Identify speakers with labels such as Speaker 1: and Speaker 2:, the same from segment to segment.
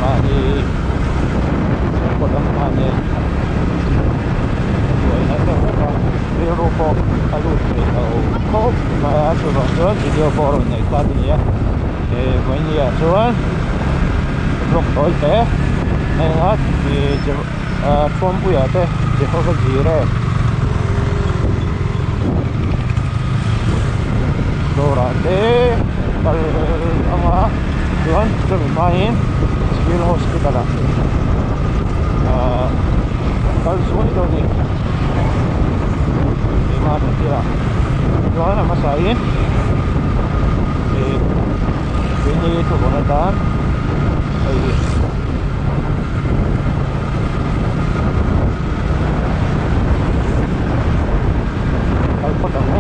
Speaker 1: mani ko dam mani rồi nó sẽ có video po alut ni ko ma so ro video po ro nei ta ni ya e mai ni ya chuan rok toi te nei hat ni thom pu ya te je ho ji re dora te kal ama chuan chu mai civil hospital kal suai do ni mà được chưa đó là masain thì ini tu bonatan ini kalau potong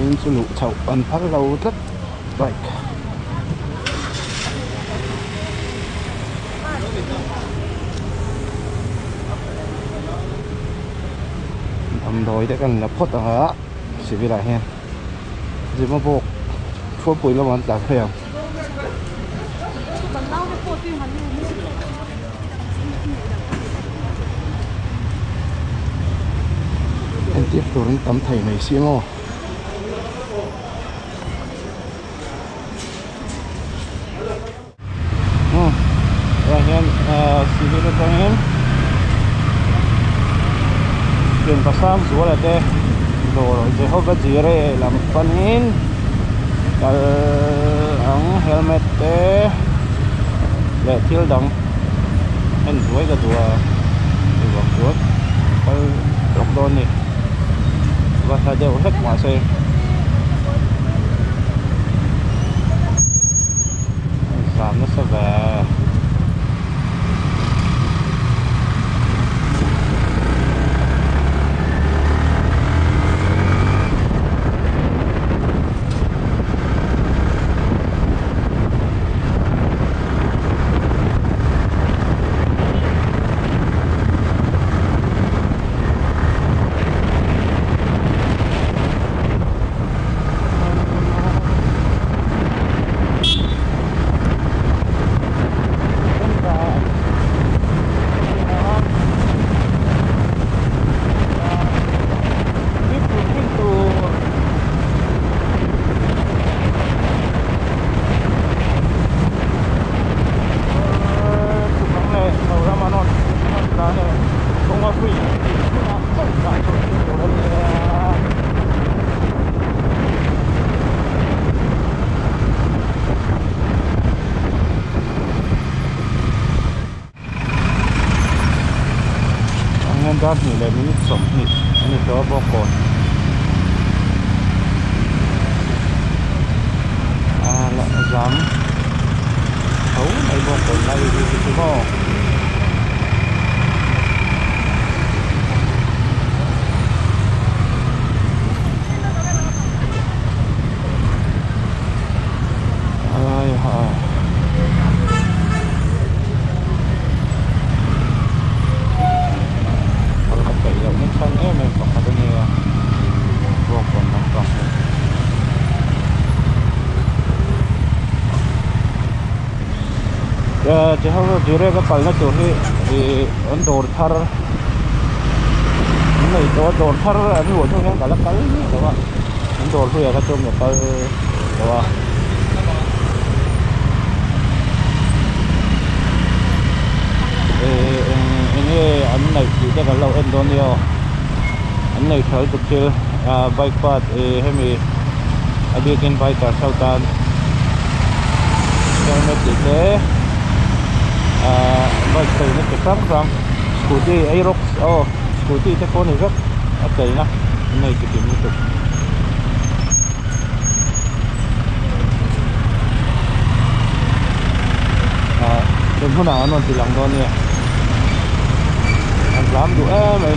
Speaker 1: in sulu chau an phar lo tlat bike am doi de kan la phot ha sivila hen jima bok thua pui lo man ta phèo anh tiếp tục tắm thầy này xí mò sini tu pengen yang pasang suara deh dor Jehovah Jireh lam panin kal ang helmet deh letil dang en dua ke dua buat kal lockdown ni buat saja usak masih sana sebab dat ni le minit som ni ani to bokon ala jam au nei bokon lai di bo ai ha thân em còn có nhiều vô cùng nóng còn chứ không chỉ riêng cái phần nó chủ thì ấn độ thar này đồ thar ấn độ thôi cả là cái đúng không ấn độ thôi cái chung một cái đúng không ini ấn này chỉ cho cái lâu Indonesia anh này khởi tục chill bike path hay mi abikin biker sautan helmet thì thế bike này nó cái răng scooty Aerox scooty thế con này rất ok na anh này cái điểm tục đừng có nào nó chỉ lòng thôi nè anh làm đủ mày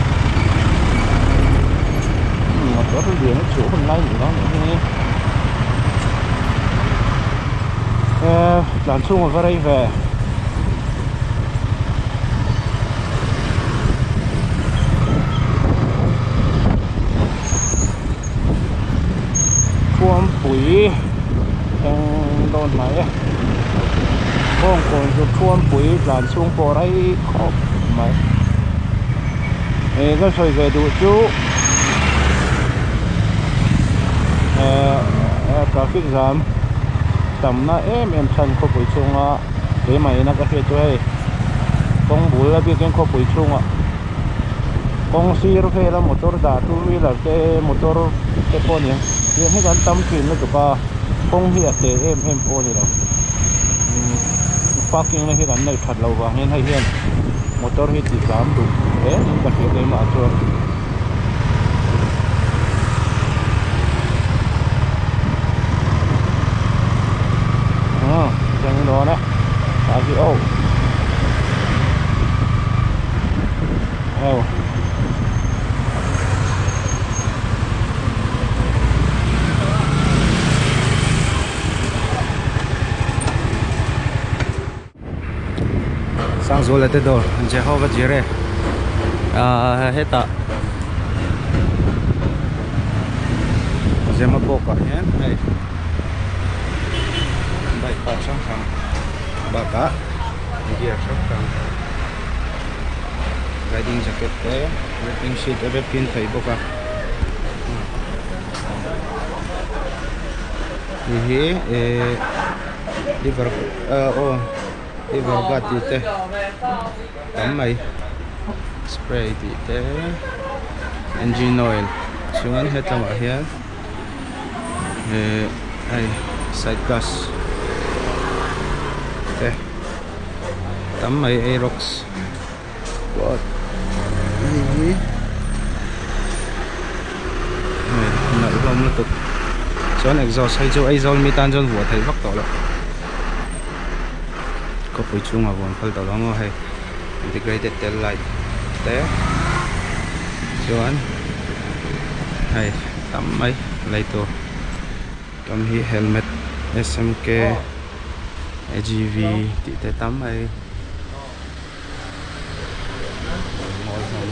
Speaker 1: mà có cái gì nó chỗ bên này nữa nó làm xuống vào đây vềท่วมปุ๋ยยังโดนไหมห้องคนจะท่วมปุ๋ยหลานช่วงปอไรครบไหมก็ช่วยไปดูจุtraffic jam tầm na em chân có buổi chung á cái mày nó có thể chơi con buổi là biết cái có buổi chung á con xí rồi phải là motor đã tu vi là cái motor cái con nhỉ hiện hết tâm chuyện nó tụi ba không hiện để em ô gì đâu parking này hiện này thật lâu vàng hiện hay hiện motor hiện chỉ giảm đủ thế nhưng mà cái mà cho chẳng đó nè à gì ô sang rồi là tới đâu chơi hoa vật gì đấy hết tạ chơi mà bộ cả nhé này đây cả sang sang bà cả kia sang sang riding jacket đấy riding sheet ở bên pin thấy bộ cả thì đi vào đi vào gạt thì thế tắm mày spray thì thế engine oil xuống ăn hết trong ở here đây side gas thế tắm mày Aerox what gì nợ không nó tục cho này exhaust hay cho exhaust metan cho vừa thấy bắt tỏ rồi có phải chung mà còn phải tao lắm hay integrated tail light té cho anh hay tắm mấy lấy tô cầm hi helmet SMK AGV thì té tắm hay ngồi xong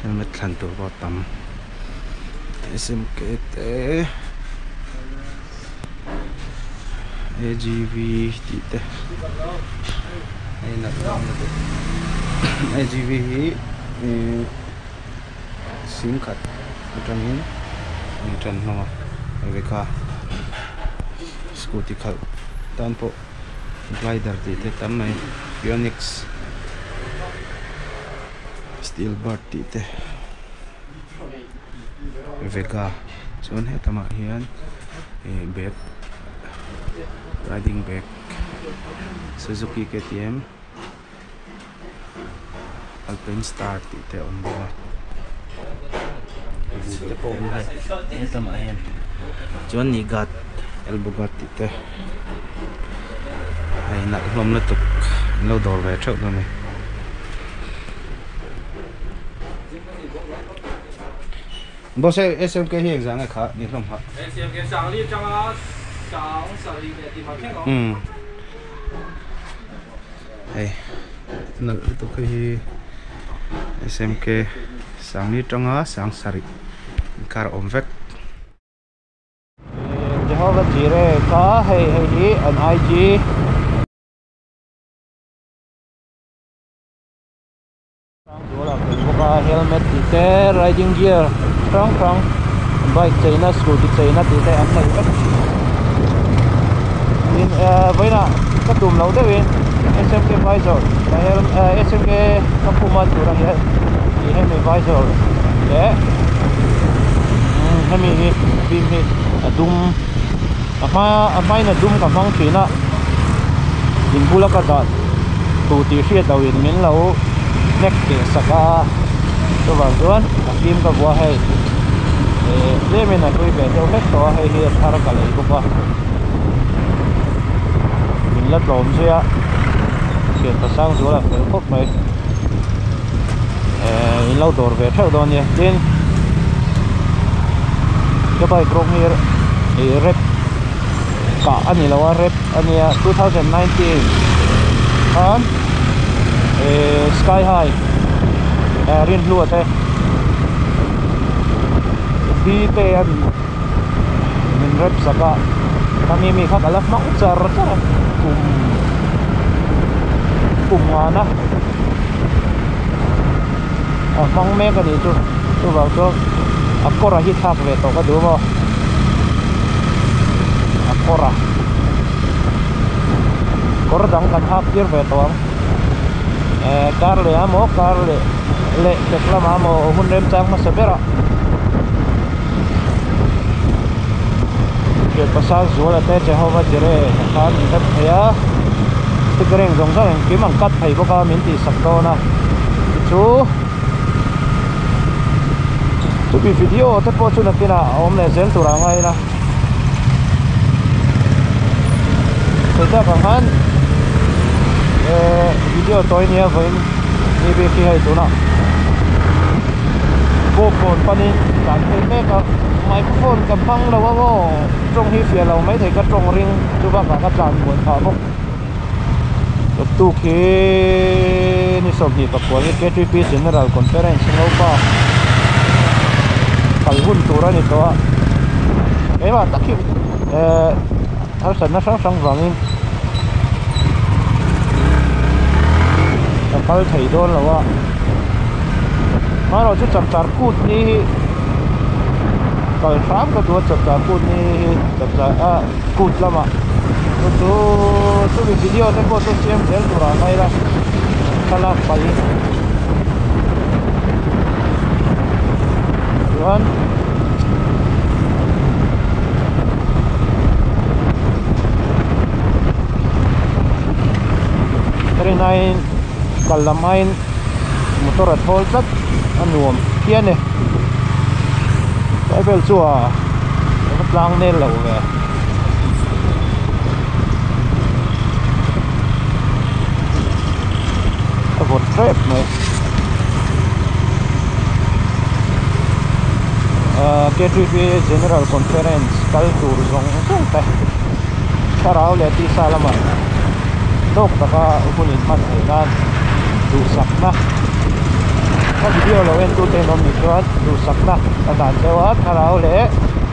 Speaker 1: helmet khăn tủ vào tắm SMK té AGV thì té đây là tắm AGV sim card trong trần nó về cả scooty khal tan po glider thì té tắm này Phoenix steel bar thì té Vega chọn hết tama hian bag riding bag Suzuki KTM Alpine Star thì té om bo té po hai hết tama hian chọn ni gat elbow gat thì té hay nặng lom nó tục lâu đổ về trước rồi này bố sẽ SMK hiện dạng này khá nhiều lắm hả? SMK sáng đi trong đó sáng sáng đi để tìm kiếm không? Đây, nợ tôi khi SMK sáng đi trong đó sáng sari, car ôm vét. Giờ vật gì đây có hay gì an IG. Đó là cái helmet thì riding gear. Trong bike China scooty China thì thế anh này hết in với là các tùm lâu đấy SMK visor SMK các phụ mặt của rằng thì hay mình visor đấy hay mình phim thì tùm mai là tùm cảm phong thủy na in bula cả đợt tụ tỷ xe đầu in miền lâu neck để saka cho vào luôn phim cả vua hay để mình là tôi về theo hết to hay hiện thà cả lấy cũng có mình lật lộn xe chuyện phát sang rồi là phải khóc mày lâu đổ về theo đó nhé trên cái bài trong here rep cả anh làว่า rep anh 2019 anh sky high riêng luôn thế đi tên mình rep saka kami mi khác alaf mau char cùng na mong mẹ cái gì chú bảo cho akora hit tháp về tổ cái đúng không akora đắng cần tháp kia về tổ car le amo car le tekla amo hun rem chang ma sabera ke pasal zola te Jehovah jere khan kat thaya tikreng jong sa ki mang kat thai boka min ti sakto na chu bi video te po chu na tina om le zen tu ra ngai na te ta khan video toy nia voin ni be ki hai tu na cô phone panin dan te me ka microphone ka phang lo wo trong hi fia lo mai thei ka trong ring chu ba ka chan bon tha bok tu ke ni sob ni ka ko ni KTP general conference no pa kalhun tura ni to eba takhi har san na sang wangin kal thei don lawa maro chu chaptar kut ni kal ram ka tu chaptar kut ni chaptar kut lama tu video te ko tu chem del tura mai la kala pai tuan nine kalamain motor at hol tat anuam kian ne bel chua nó lang nên lâu về một trip này KTP General Conference kaltur zong te karau le ti salama dok taka upunin man nan dusak na ka video lo en tu te nom ni chuan dusak na ta dan chewa karau le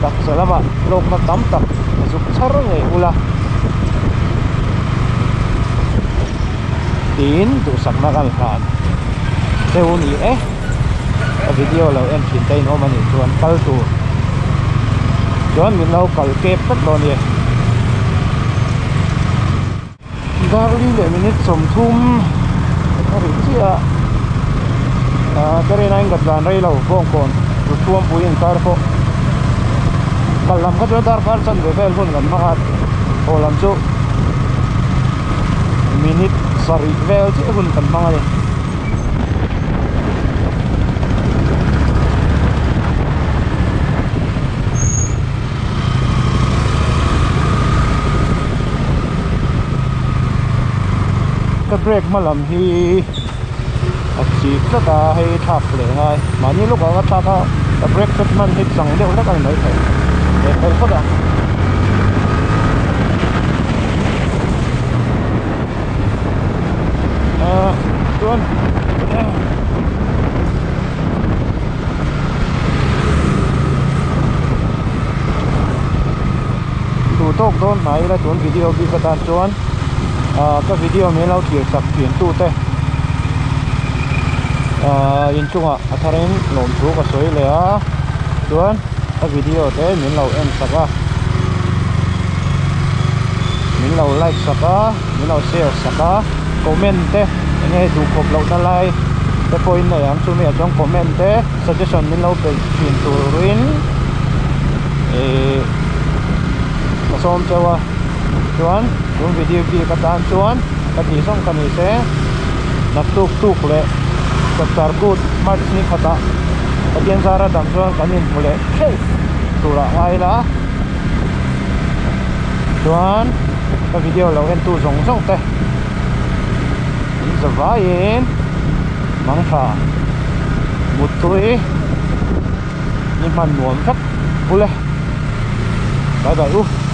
Speaker 1: tak salama lok na tam tak zuk char ngai ula tin dusak na kal khan teuni video lo em chin tay no mani chuan kal tu chuan min lo kal kep tak lo ni garli le minute som thum ri chia kare nine gat dan rei lo bong kon ru tuam puin kar ko kalam ka dar kar chan ve vel hun gan ma olam chu minute sorry vel che hun kan ma ni break malam hi achi ta hay thap le ngai mani lúc đó ta break set man hit sang deu la kan mai thai e pel khoda tuan tu tok don mai la tuan video bi ka tan chuan các video mấy lâu thiệt sập chuyển tu te in chung à tharen lồng chú cái suối lẻ tuan cái video thế mình lâu em saka mình lâu like saka mình lâu share saka comment thế nghe đủ cột lâu ta like cái point này anh chú mẹ trong comment thế suggestion mình lâu về chuyển từ ruin xong cho chuan yung video bi katan chuan kati song kani se natuk tuk le kaptar gut march ni khata katian zara dam chuan kanin pule tura ngai la chuan ka video lo en tu zong zong te zavain mangtha mutui ni man nuam thak pule bye bye